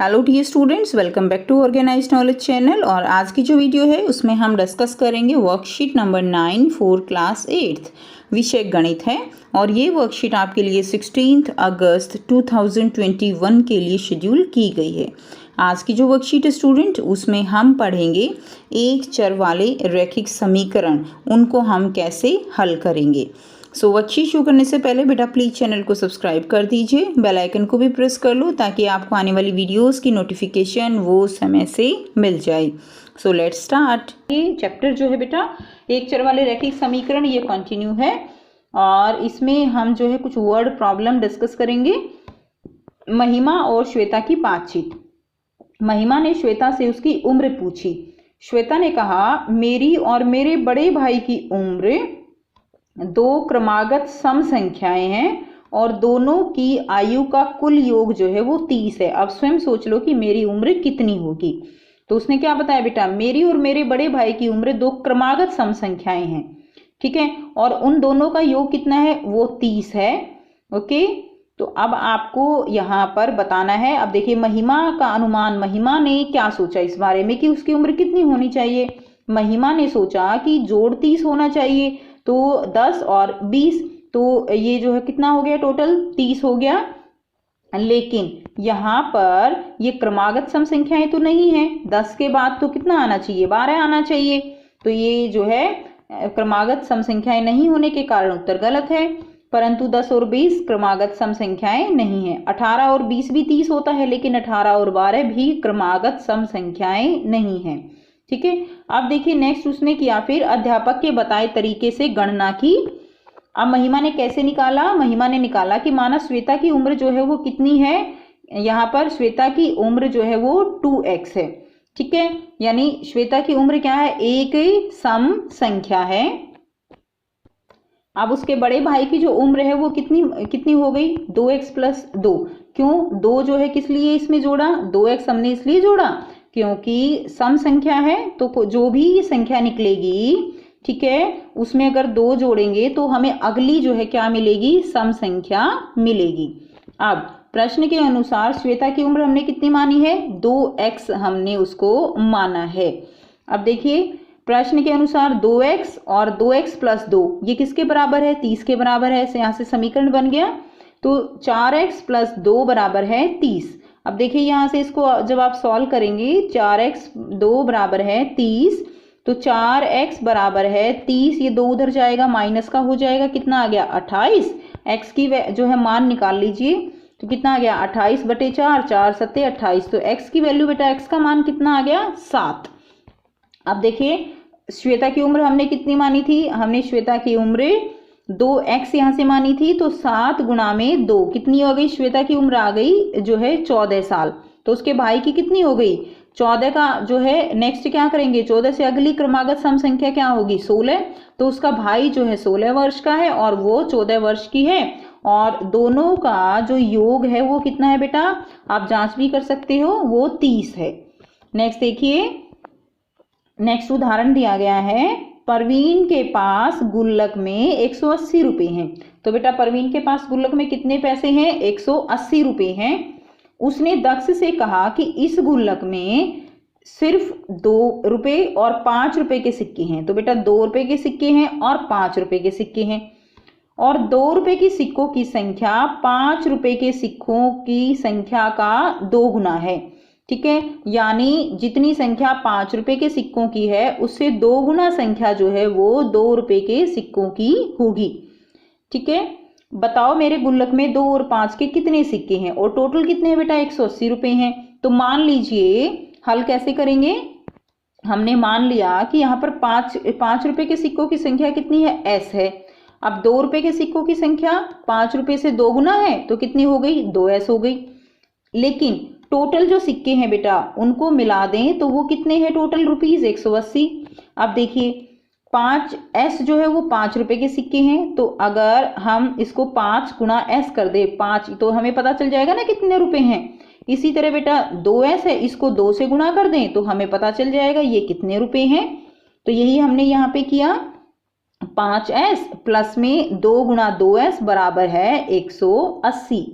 Hello dear students, welcome back to Organised Knowledge channel. और आज की जो वीडियो है उसमें हम डिस्कस करेंगे worksheet number 9 for class 8th, विषय गणित है। और ये वर्कशीट आपके लिए 16 अगस्त 2021 के लिए शेड्यूल की गई है। आज की जो वर्कशीट है स्टूडेंट, उसमें हम पढ़ेंगे एक चर वाले रैखिक समीकरण, उनको हम कैसे हल करेंगे। वर्कशीट शुरू करने से पहले बेटा प्लीज़ चैनल को सब्सक्राइब कर दीजिए, बेल आइकन को भी प्रेस कर लो ताकि आपको आने वाली वीडियोस की नोटिफिकेशन वो समय से मिल जाए। Let's start. ये चैप्टर जो है बेटा एक चर वाले रैखिक समीकरण, ये कंटिन्यू है और इसमें हम जो है कुछ वर्ड प्रॉब्लम डिस्कस करेंगे। महिमा और श्वेता की बातचीत। महिमा ने श्वेता से उसकी उम्र पूछी। श्वेता ने कहा, मेरी और मेरे बड़े भाई की उम्र दो क्रमागत सम संख्याएं हैं और दोनों की आयु का कुल योग जो है वो 30 है। अब स्वयं सोच लो कि मेरी उम्र कितनी होगी। तो उसने क्या बताया बेटा, मेरी और मेरे बड़े भाई की उम्र दो क्रमागत सम संख्याएं हैं, ठीक है, और उन दोनों का योग कितना है, वो 30 है। ओके, तो अब आपको यहाँ पर बताना है। अब देखिए महिमा का अनुमान, महिमा ने क्या सोचा इस बारे में कि उसकी उम्र कितनी होनी चाहिए। महिमा ने सोचा कि जोड़ 30 होना चाहिए, तो 10 और 20, तो ये जो है कितना हो गया, टोटल 30 हो गया। लेकिन यहाँ पर ये क्रमागत सम संख्याएं तो नहीं है, 10 के बाद तो कितना आना चाहिए, 12 आना चाहिए। तो ये जो है क्रमागत सम संख्याएं नहीं होने के कारण उत्तर गलत है। परंतु 10 और 20 क्रमागत सम संख्याएं नहीं है। 18 और 20 भी 30 होता है, लेकिन 18 और 12 भी क्रमागत सम संख्याएं नहीं है, ठीक है। अब देखिए नेक्स्ट उसने किया, फिर अध्यापक के बताए तरीके से गणना की। अब महिमा ने कैसे निकाला, महिमा ने निकाला कि माना श्वेता की उम्र जो है वो कितनी है, यहाँ पर श्वेता की उम्र जो है वो 2x है, ठीक है। यानी श्वेता की उम्र क्या है, एक सम संख्या है। अब उसके बड़े भाई की जो उम्र है वो कितनी हो गई, 2x प्लस 2। क्यों 2 जो है किस लिए इसमें जोड़ा, 2x हमने इसलिए जोड़ा क्योंकि सम संख्या है, तो जो भी संख्या निकलेगी, ठीक है, उसमें अगर 2 जोड़ेंगे तो हमें अगली जो है क्या मिलेगी, सम संख्या मिलेगी। अब प्रश्न के अनुसार श्वेता की उम्र हमने कितनी मानी है, 2x हमने उसको माना है। अब देखिए प्रश्न के अनुसार 2x और 2x प्लस 2 ये किसके बराबर है, 30 के बराबर है। यहाँ से समीकरण बन गया, तो 4x प्लस 2 बराबर है 30। अब देखिए यहाँ से इसको जब आप सॉल्व करेंगे, 4x 2 बराबर है 30, तो 4x बराबर है 30, ये 2 उधर जाएगा, माइनस का हो जाएगा, कितना आ गया 28। x की जो है मान निकाल लीजिए, तो कितना आ गया 28 बटे 4, 4 सत्ते 28। तो x की वैल्यू बेटा, x का मान कितना आ गया 7। अब देखिए श्वेता की उम्र हमने कितनी मानी थी, हमने श्वेता की उम्र 2x यहाँ से मानी थी, तो 7 गुणा में 2 कितनी हो गई, श्वेता की उम्र आ गई जो है 14 साल। तो उसके भाई की कितनी हो गई, 14 का जो है नेक्स्ट क्या करेंगे, 14 से अगली क्रमागत सम संख्या क्या होगी, 16। तो उसका भाई जो है 16 वर्ष का है और वो 14 वर्ष की है, और दोनों का जो योग है वो कितना है बेटा, आप जांच भी कर सकते हो, वो 30 है। नेक्स्ट देखिए, नेक्स्ट उदाहरण दिया गया है, परवीन के पास गुल्लक में 180 रुपए हैं। तो बेटा परवीन के पास गुल्लक में कितने पैसे हैं, 180 रुपए हैं। उसने दक्ष से कहा कि इस गुल्लक में सिर्फ 2 रुपए और 5 रुपए के सिक्के हैं। तो बेटा 2 रुपए के सिक्के हैं और 5 रुपए के सिक्के हैं, और 2 रुपए की सिक्कों की संख्या 5 रुपए के सिक्कों की संख्या का 2 गुना है, ठीक है। यानी जितनी संख्या 5 रुपए के सिक्कों की है उससे 2 गुना संख्या जो है वो 2 रुपए के सिक्कों की होगी, ठीक है। बताओ मेरे गुल्लक में 2 और 5 के कितने सिक्के हैं, और टोटल कितने हैं बेटा, 180 रुपए हैं। तो मान लीजिए हल कैसे करेंगे, हमने मान लिया कि यहाँ पर 5 रुपए के सिक्कों की संख्या कितनी है, s है। अब 2 रुपए के सिक्कों की संख्या 5 रुपए से 2 गुना है, तो कितनी हो गई, 2s हो गई। लेकिन टोटल जो सिक्के हैं बेटा उनको मिला दें तो वो कितने हैं, टोटल रुपीज 180। अब देखिए 5s जो है वो 5 रुपए के सिक्के हैं, तो अगर हम इसको 5 गुना s कर दे 5, तो हमें पता चल जाएगा ना कितने रुपए हैं। इसी तरह बेटा 2s है, इसको 2 से गुना कर दें तो हमें पता चल जाएगा ये कितने रुपए हैं। तो यही हमने यहाँ पे किया, 5s प्लस में 2 गुना 2s बराबर है 180,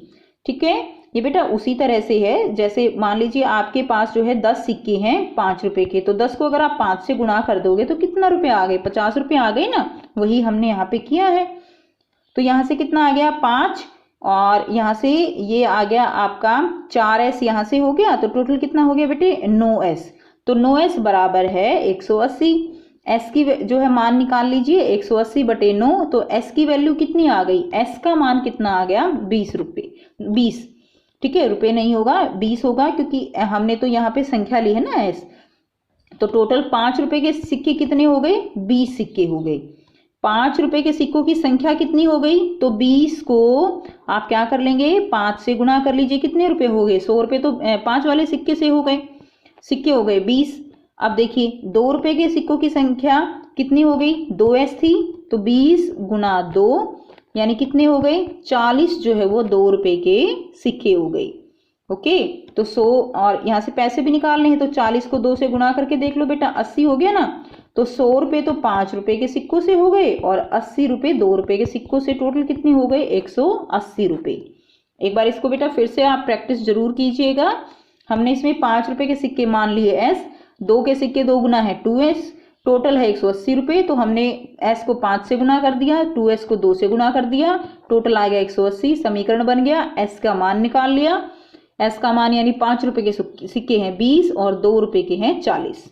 ठीक है। ये बेटा उसी तरह से है, जैसे मान लीजिए आपके पास जो है 10 सिक्के हैं 5 रुपए के, तो 10 को अगर आप 5 से गुणा कर दोगे तो कितना रुपए आ गए, 50 रुपए आ गए ना, वही हमने यहाँ पे किया है। तो यहाँ से कितना आ गया 5, और यहाँ से ये आ गया आपका 4s यहाँ से हो गया, तो टोटल कितना हो गया बेटे 9s। तो 9s बराबर है 180। s की जो है मान निकाल लीजिए, 180 बटे 9, तो s की वैल्यू कितनी आ गई, s का मान कितना आ गया 20 रुपये, 20, ठीक है, रुपए नहीं होगा 20 होगा, क्योंकि हमने तो यहाँ पे संख्या ली है ना s। तो टोटल 5 रुपए के सिक्के कितने हो गए, 20 सिक्के हो गए। 5 रुपए के सिक्कों की संख्या कितनी हो गई, तो 20 को आप क्या कर लेंगे 5 से गुणा कर लीजिए, कितने रुपए हो गए, 100 रुपए तो 5 वाले सिक्के से हो गए, सिक्के हो गए 20। अब देखिए 2 रुपए के सिक्कों की संख्या कितनी हो गई, 2s थी, तो 20 गुना 2 यानी कितने हो गए 40 जो है वो 2 रुपए के सिक्के हो गए। ओके, तो 100, और यहाँ से पैसे भी निकालने हैं, तो 40 को 2 से गुणा करके देख लो बेटा, 80 हो गया ना। तो 100 रुपए तो 5 रुपए के सिक्कों से हो गए, और 80 रुपए 2 रुपए के सिक्कों से, टोटल कितने हो गए 180 रुपए। एक बार इसको बेटा फिर से आप प्रैक्टिस जरूर कीजिएगा। हमने इसमें 5 रुपए के सिक्के मान लिए s, 2 के सिक्के 2 गुना है 2s, टोटल है 180 रुपए, तो हमने s को 5 से गुना कर दिया, 2s को 2 से गुना कर दिया, टोटल आ गया 180, समीकरण बन गया, s का मान निकाल लिया। s का मान यानी 5 रुपए के सिक्के हैं 20 और 2 रुपए के हैं 40।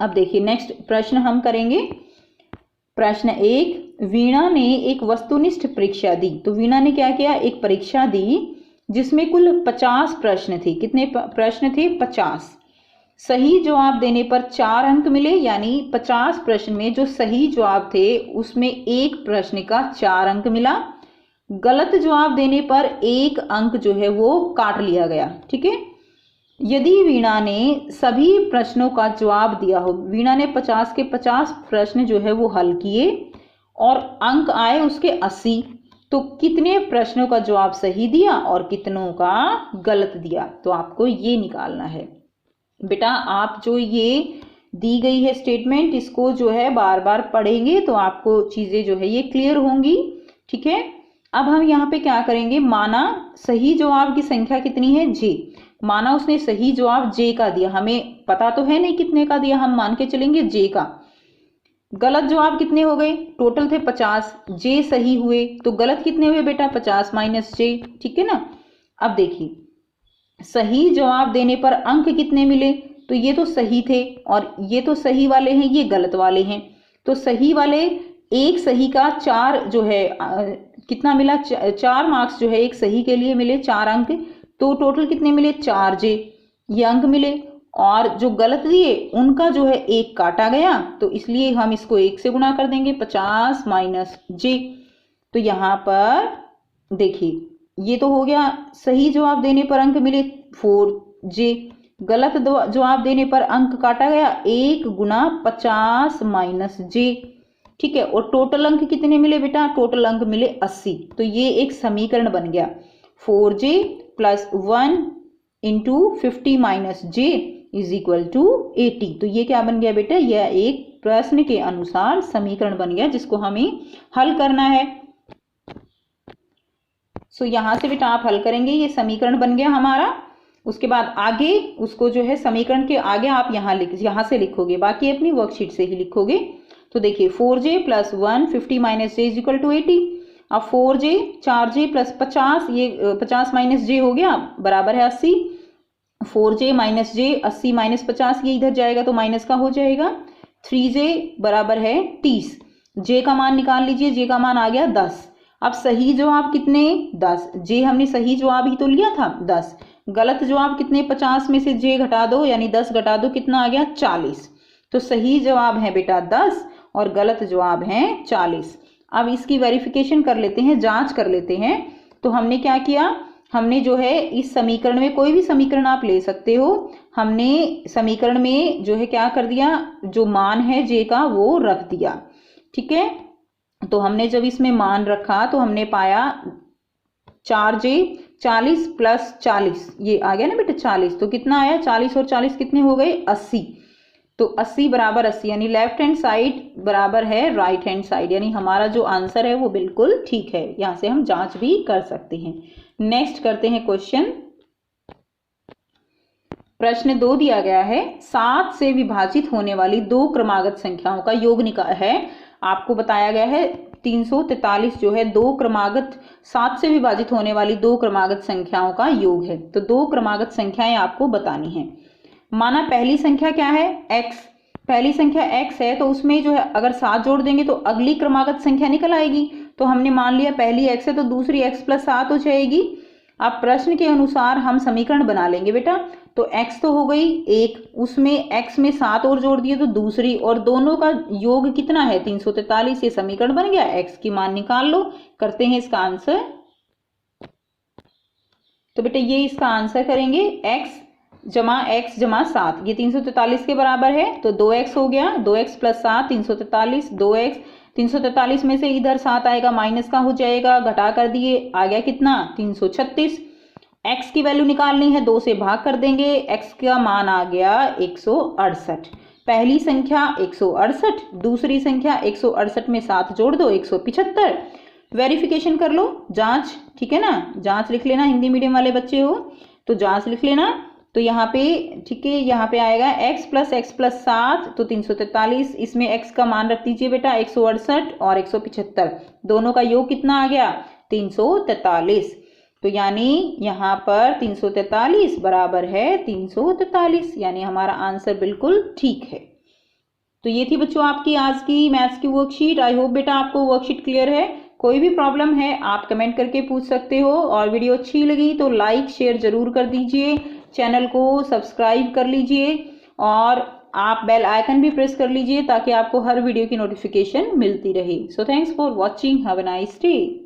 अब देखिए नेक्स्ट प्रश्न हम करेंगे। प्रश्न 1, वीणा ने एक वस्तुनिष्ठ परीक्षा दी। तो वीणा ने क्या किया, एक परीक्षा दी जिसमें कुल 50 प्रश्न थे। कितने प्रश्न थे, 50। सही जवाब देने पर 4 अंक मिले, यानी 50 प्रश्न में जो सही जवाब थे उसमें एक प्रश्न का 4 अंक मिला। गलत जवाब देने पर 1 अंक जो है वो काट लिया गया। ठीक है, यदि वीणा ने सभी प्रश्नों का जवाब दिया हो, वीणा ने 50 के 50 प्रश्न जो है वो हल किए और अंक आए उसके 80, तो कितने प्रश्नों का जवाब सही दिया और कितनों का गलत दिया, तो आपको ये निकालना है। बेटा आप जो ये दी गई है स्टेटमेंट, इसको जो है बार बार पढ़ेंगे तो आपको चीजें जो है ये क्लियर होंगी। ठीक है, अब हम यहाँ पे क्या करेंगे, माना सही जवाब की संख्या कितनी है, j। माना उसने सही जवाब j का दिया, हमें पता तो है नहीं कितने का दिया, हम मान के चलेंगे j का। गलत जवाब कितने हो गए, टोटल थे 50, j सही हुए, तो गलत कितने हुए बेटा 50 माइनस j। ठीक है ना। अब देखिए सही जवाब देने पर अंक कितने मिले, तो ये तो सही थे और ये तो सही वाले हैं, ये गलत वाले हैं। तो सही वाले, एक सही का 4 जो है कितना मिला, 4 मार्क्स जो है एक सही के लिए मिले, 4 अंक, तो टोटल कितने मिले 4j ये अंक मिले। और जो गलत दिए उनका जो है 1 काटा गया, तो इसलिए हम इसको 1 से गुणा कर देंगे, 50 माइनस j। तो यहाँ पर देखिए ये तो हो गया, सही जवाब देने पर अंक मिले 4j, गलत जवाब देने पर अंक काटा गया 1 गुना 50 माइनस j। ठीक है, और टोटल अंक कितने मिले बेटा, टोटल अंक मिले 80। तो ये एक समीकरण बन गया, 4j plus 1 into 50 minus j is equal to 80। तो ये क्या बन गया बेटा, यह एक प्रश्न के अनुसार समीकरण बन गया जिसको हमें हल करना है। सो यहां से बेटा आप हल करेंगे, ये समीकरण बन गया हमारा। उसके बाद आगे उसको जो है समीकरण के आगे आप यहाँ से लिखोगे, बाकी अपनी वर्कशीट से ही लिखोगे। तो देखिए 4j plus 1 50 minus j is equal to 80। अब 4j 4j प्लस 50, ये 50 माइनस j हो गया बराबर है 80। 4j माइनस j 80 माइनस 50, ये इधर जाएगा तो माइनस का हो जाएगा। 3j बराबर है 30, j का मान निकाल लीजिए, j का मान आ गया 10। अब सही जवाब कितने, 10, j हमने सही जवाब ही तो लिया था 10। गलत जवाब कितने, 50 में से j घटा दो यानी 10 घटा दो, कितना आ गया 40। तो सही जवाब है बेटा 10 और गलत जवाब है 40। अब इसकी वेरिफिकेशन कर लेते हैं, जांच कर लेते हैं। तो हमने क्या किया, हमने जो है इस समीकरण में, कोई भी समीकरण आप ले सकते हो, हमने समीकरण में जो है क्या कर दिया, जो मान है j का वो रख दिया। ठीक है, तो हमने जब इसमें मान रखा तो हमने पाया 4j 40 प्लस 40, ये आ गया ना बेटा 40, तो कितना आया 40 और 40 कितने हो गए 80। तो 80 बराबर 80 यानी लेफ्ट हैंड साइड बराबर है राइट हैंड साइड, यानी हमारा जो आंसर है वो बिल्कुल ठीक है। यहां से हम जांच भी कर सकते हैं। नेक्स्ट करते हैं क्वेश्चन। प्रश्न 2 दिया गया है 7 से विभाजित होने वाली दो क्रमागत संख्याओं का योग निकाल है। आपको बताया गया है 343 जो है दो क्रमागत 7 से विभाजित होने वाली दो क्रमागत संख्याओं का योग है। तो दो क्रमागत संख्याएं आपको बतानी है। माना पहली संख्या क्या है x, पहली संख्या x है तो उसमें जो है अगर 7 जोड़ देंगे तो अगली क्रमागत संख्या निकल आएगी। तो हमने मान लिया पहली x है तो दूसरी x + 7 हो जाएगी। अब प्रश्न के अनुसार हम समीकरण बना लेंगे बेटा। तो x तो हो गई एक, उसमें x में 7 और जोड़ दिए तो दूसरी, और दोनों का योग कितना है 343। ये समीकरण बन गया। x की मान निकाल लो। करते हैं इसका आंसर। तो बेटा ये इसका आंसर करेंगे x जमा 7, ये 343 के बराबर है। तो 2x हो गया, 2x + 7 343, 2x 343 में से इधर 7 आएगा माइनस का हो जाएगा, घटा कर दिए, आ गया कितना 336। x की वैल्यू निकालनी है, 2 से भाग कर देंगे, x का मान आ गया 168। पहली संख्या 168, दूसरी संख्या 168 में 7 जोड़ दो 175। वेरिफिकेशन कर लो, जांच, ठीक है ना, जांच लिख लेना, हिंदी मीडियम वाले बच्चे हो तो जांच लिख लेना। तो यहाँ पे ठीक है, यहाँ पे आएगा x + 7 तो 343, इसमें x का मान रख दीजिए बेटा 168 और 175, दोनों का योग कितना आ गया 343। तो यानी यहाँ पर 343 बराबर है 343, यानी हमारा आंसर बिल्कुल ठीक है। तो ये थी बच्चों आपकी आज की मैथ्स की वर्कशीट। आई होप बेटा आपको वर्कशीट क्लियर है। कोई भी प्रॉब्लम है आप कमेंट करके पूछ सकते हो, और वीडियो अच्छी लगी तो लाइक शेयर जरूर कर दीजिए, चैनल को सब्सक्राइब कर लीजिए, और आप बेल आइकन भी प्रेस कर लीजिए ताकि आपको हर वीडियो की नोटिफिकेशन मिलती रहे। So thanks for watching, have a nice day.